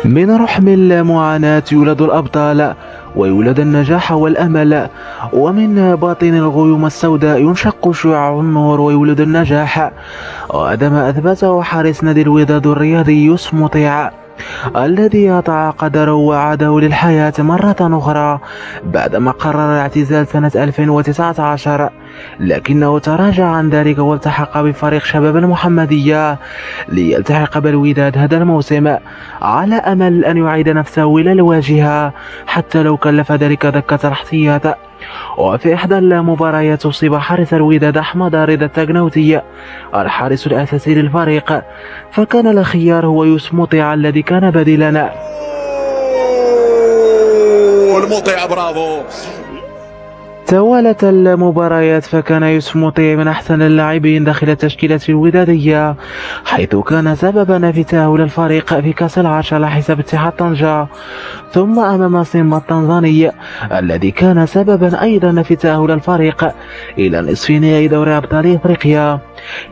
من رحم المعاناة يولد الأبطال، ويولد النجاح والأمل، ومن باطن الغيوم السوداء ينشق شعاع النور ويولد النجاح. وهذا ما أثبته حارس نادي الوداد الرياضي يوسف مطيع، الذي أطاع قدره وعاده للحياة مرة أخرى بعدما قرر الاعتزال سنة 2019، لكنه تراجع عن ذلك والتحق بفريق شباب المحمدية ليلتحق بالوداد هذا الموسم على أمل أن يعيد نفسه إلى الواجهة حتى لو كلف ذلك دكة الاحتياط. وفي إحدى المباريات أصيب حارس الوداد أحمد رضا التقنوتي الحارس الأساسي للفريق، فكان الخيار هو يوسف مطيع الذي كان بديلا. المطيع برافو. توالت المباريات، فكان يوسف مطيع من أحسن اللاعبين داخل التشكيلة الودادية، حيث كان سببا في تأهل الفريق في كأس العرش على حساب اتحاد طنجة، ثم أمام سيمبا التنزاني الذي كان سببا أيضا في تأهل الفريق إلى نصف نهائي دوري أبطال إفريقيا،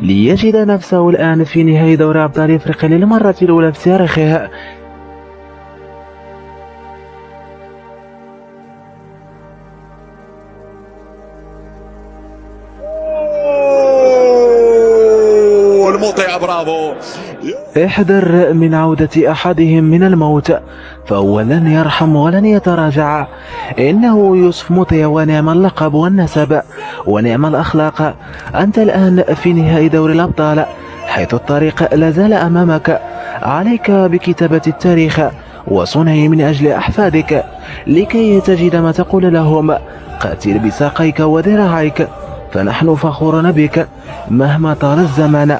ليجد نفسه الآن في نهائي دوري أبطال إفريقيا للمرة الأولى في تاريخه. المطيع برافو. احذر من عودة أحدهم من الموت، فهو لن يرحم ولن يتراجع. إنه يوسف مطيع، ونعم اللقب والنسب ونعم الأخلاق. أنت الآن في نهائي دوري الأبطال، حيث الطريق لازال أمامك. عليك بكتابة التاريخ وصنعه من أجل أحفادك، لكي تجد ما تقول لهم: قاتل بساقيك وذراعيك، فنحن فخورون بك مهما طال الزمان.